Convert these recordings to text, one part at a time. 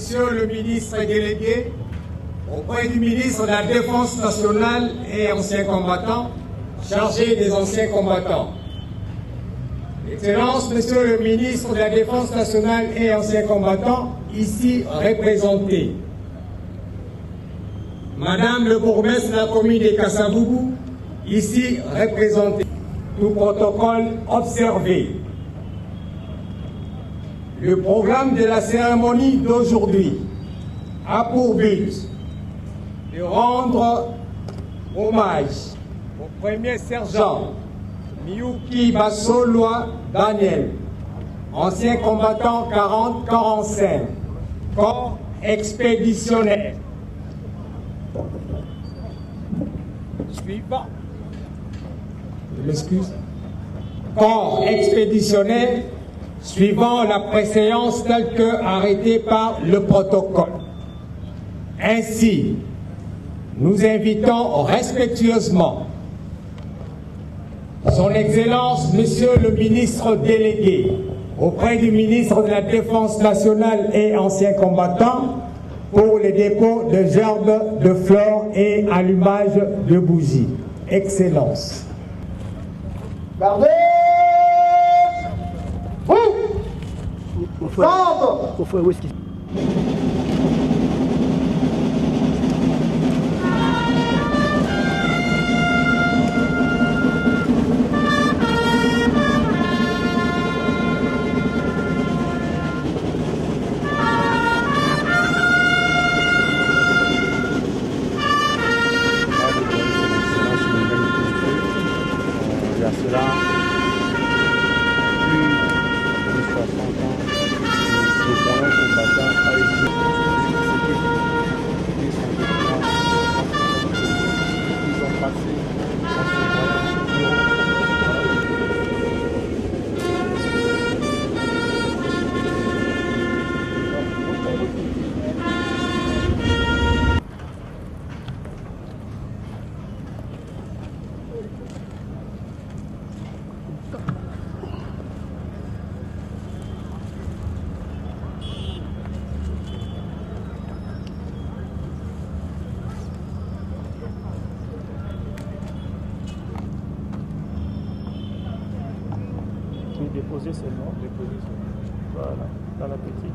Monsieur le ministre délégué, auprès du ministre de la Défense nationale et ancien combattant, chargé des anciens combattants. Excellences, Monsieur le ministre de la Défense nationale et anciens combattants, ici représentés. Madame le bourgmestre de la commune de Kasavubu, ici représentée. Tout protocole observé. Le programme de la cérémonie d'aujourd'hui a pour but de rendre hommage au premier sergent Miyuki Basolwa Daniel, ancien combattant 40-45, corps expéditionnaire. Suivant. Je m'excuse. Corps expéditionnaire suivant la préséance telle que arrêtée par le protocole. Ainsi, nous invitons respectueusement Son Excellence, Monsieur le ministre délégué, auprès du ministre de la Défense nationale et ancien combattant, pour les dépôts de gerbes de fleurs et allumage de bougies. Excellence. Gardez! Où est-ce qu'il... Déposer seulement, voilà, dans la petite.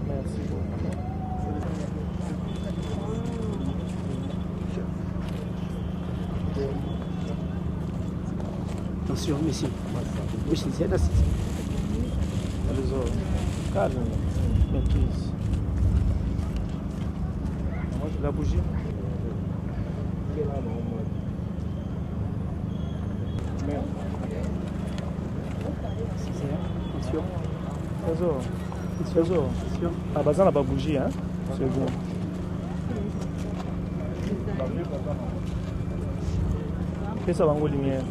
Merci beaucoup. Attention, monsieur. Oui, c'est là. Calme, maîtrise. Moi, je la bougie. Attention. Trésor. Ah, bah ça n'a pas bougé, hein? C'est bon. Fais ça, bango lumière.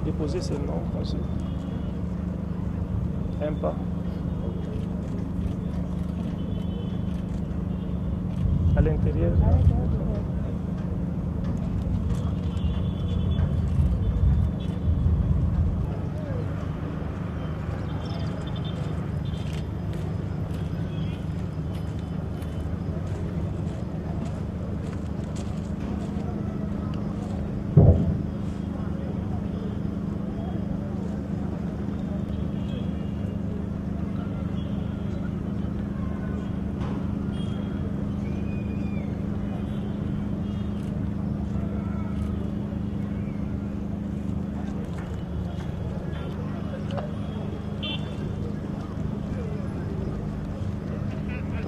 Déposer seulement. Un pas. À l'intérieur.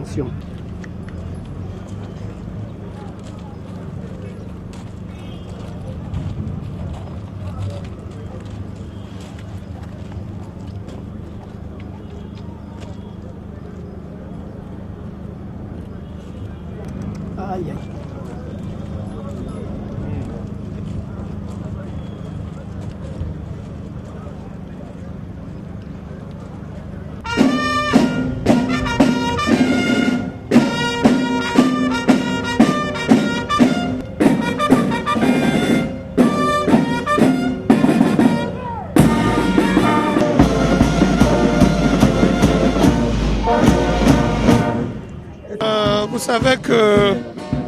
Attention. Aïe aïe. Vous savez que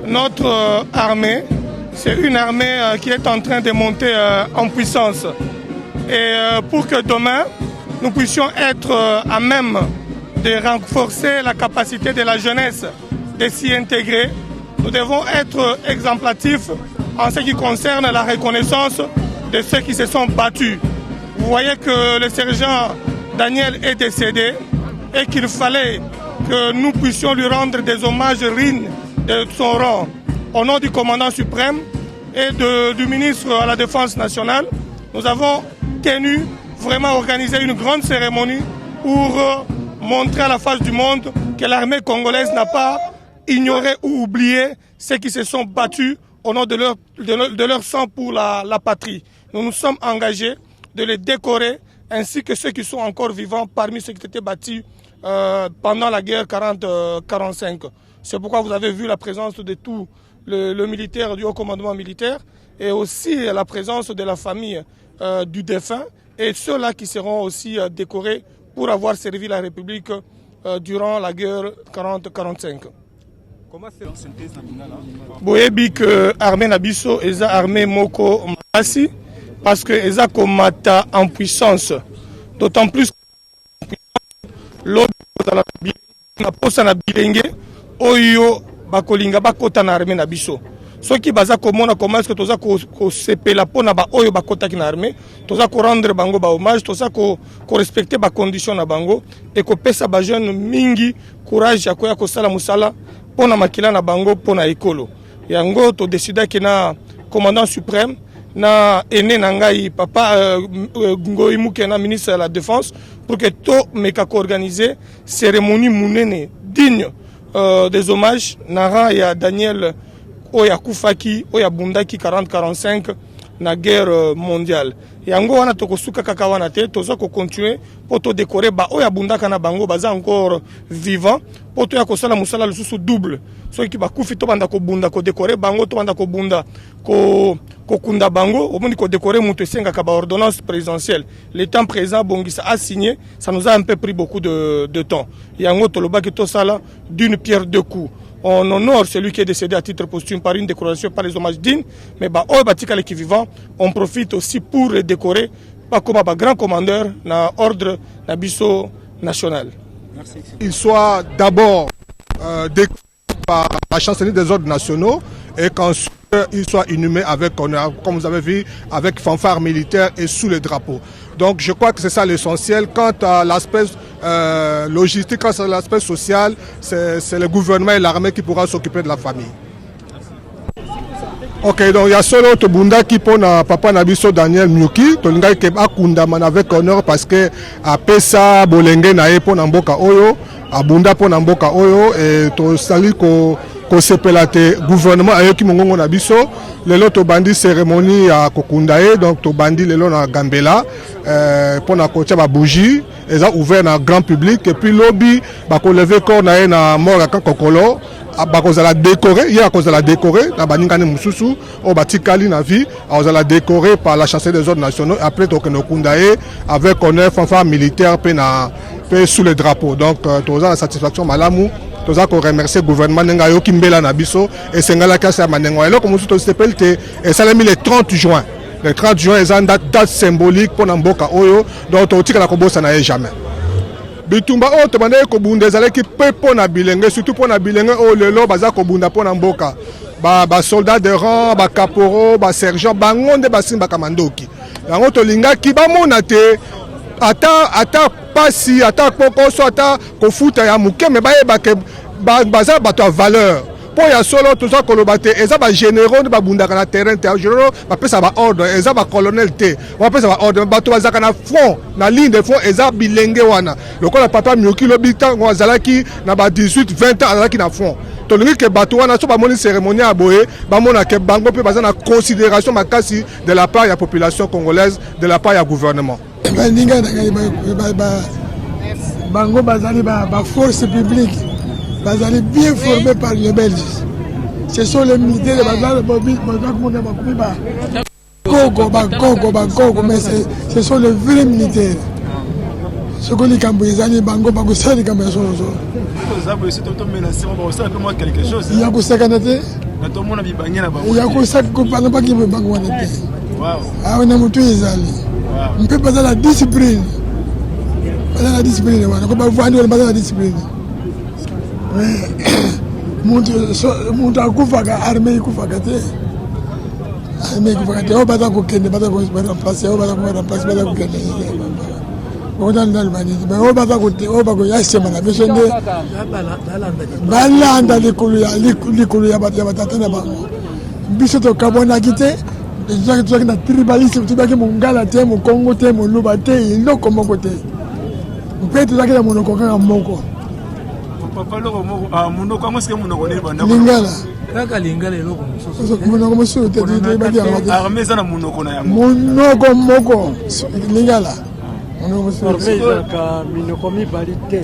notre armée, c'est une armée qui est en train de monter en puissance. Et pour que demain, nous puissions être à même de renforcer la capacité de la jeunesse de s'y intégrer, nous devons être exemplatifs en ce qui concerne la reconnaissance de ceux qui se sont battus. Vous voyez que le sergent Daniel est décédé et qu'il fallait que nous puissions lui rendre des hommages dignes de son rang. Au nom du commandant suprême et du ministre à la Défense nationale, nous avons tenu vraiment à organiser une grande cérémonie pour montrer à la face du monde que l'armée congolaise n'a pas ignoré ou oublié ceux qui se sont battus au nom de leur sang pour la patrie. Nous nous sommes engagés de les décorer ainsi que ceux qui sont encore vivants parmi ceux qui étaient battus pendant la guerre 40-45. C'est pourquoi vous avez vu la présence de tout le militaire du haut commandement militaire et aussi la présence de la famille du défunt et ceux-là qui seront aussi décorés pour avoir servi la République durant la guerre 40-45. Comment c'est la synthèse nationale? Boyebi que armée Nabiso est armée Moko Mbasi parce que eza komata en puissance. D'autant plus l'autre na posa na bilenge oyo bakolinga bakota na armée Nabiso. Soki baza komona comment est-ce que toza ko sepela pona ba oyo bakota ki na armée, toza ko rendre bango ba hommage, toza ko respecter ba condition na bango et ko pesa ba jeune mingi courage ya koya ko sala musala pona makila na bango pona ekolo. Yango to décida ki na commandant suprême na aîné na ngai papa Ngoyi Mukena ministre de la Défense pour que to meka ko organiser cérémonie munene digne des hommages na rang ya Daniel oya kufaki oya bundaki 40-45 na guerre mondiale. Yango wana tokosuka kaka wana te toza ko continuer pour to décorer ba oya bundaka na bango baza encore vivant pour to ya kosala musala lususu double. Soki ki bakufi to banda ko bunda ko décorer bango to banda ko bunda ko kunda bango omundi ko décorer mutu esenga ka ba ordonnance présidentielle. Le temps présent Bongisa a signé, ça nous a un peu pris beaucoup de temps. Yango toloba ki to sala d'une pierre deux coups. On honore celui qui est décédé à titre posthume par une décoration, par les hommages dignes, mais qui vivant, on profite aussi pour le décorer pas comme un grand commandeur dans l'ordre Nabiso national. Merci. Il soit d'abord décoré par la chancellerie des ordres nationaux et qu'ensuite il soit inhumé avec, comme vous avez vu, avec fanfare militaire et sous le drapeau. Donc je crois que c'est ça l'essentiel. Quant à l'aspect logistique, quant à l'aspect social, c'est le gouvernement et l'armée qui pourra s'occuper de la famille. Ok, donc il y a solo Tobunda qui pone papa Nabiso Daniel Myuki, Tolinga qui a Kundaman avec honneur parce que à Pesa Bolenge na pona mboka oyo, à Bunda pona mboka oyo et to sali ko kosepela te gouvernement ayoki mongongo na biso lelo tobandi cérémonie ya kokunda ye donc tobandi lelo na Gambela pona kotia ba bougie eza ouvert na grand public et puis lobby bako lever corps na ye na mort ya kokolo bakozala décoré hier akozala décoré na baningani mususu o batikali na vie akozala décoré par la chancelière des ordres nationaux après tokeno kunda ye avec honneur fanfare militaire pe na pe sous le drapeau donc toza la satisfaction malamu toza ko remercier gouvernement nga yo kimbela na biso et sengala kasa manengo eloko mususu to sepel te et salami le 30 juin. Le 30 juin est une date symbolique pour Namboka Oyo, donc on tire la kobosa na jamais. Bitumba o to bande ko bunda zale ki pe pona bilenge surtout pona bilenge o lelo baza ko bunda pona mboka ba soldats de rang ba caporaux ba sergent ba ngonde ba simba kamandoki yango to linga ki ba mona te ata pasi ata kokoso ata ko futa ya muke me ba yeba ke baza bato a valeur. Il y a solo tout ça kolobate eza ba généraux de babundaka na terrain te généraux ba pesa ba ordre eza ba colonel te ba pesa ba ordre bato bazaka na front na ligne de front eza bilenge wana lokola papa mioki lobita ngwazalaki na ba 18 20 ans azalaki na front to lingi ke bato wana so ba moni cérémonie ya boye ba mona ke bango pe baza na considération makasi de la part ya population congolaise de la part ya gouvernement bango bazali ba force publique. Ils sont bien formés par les Belges. Ce sont les militaires de Congo, mais ce sont les vrais militaires. Ce qu'on dit quand ils allaient Bango, Bango, ça dit quand ils sont il y a que ça quand il y a que ça qu'on parle pas qui veut Bango. Ah, on a monté les alliés. On peut pas dans la discipline. Pas la discipline, on peut pas voir la discipline. Muntu akufaga armée kufaga te armée kufaga te obata kokende bata ko remplacer obata ko remplacer bata kokende odan dal bani be obata ko te obako yasema na besende balanda likulu ya bata tena bango biso to kabona kite déjà que tu as na tribalisme tu baki mungala te mu Congo te mu Luba te iloko moko te peut-être là que la monoko ka moko lingala kaka lingala eloko mususu munoko mususu te badi armée za na munoko na yango munoko moko lingala munoko mususu armée za ka minoko mibali te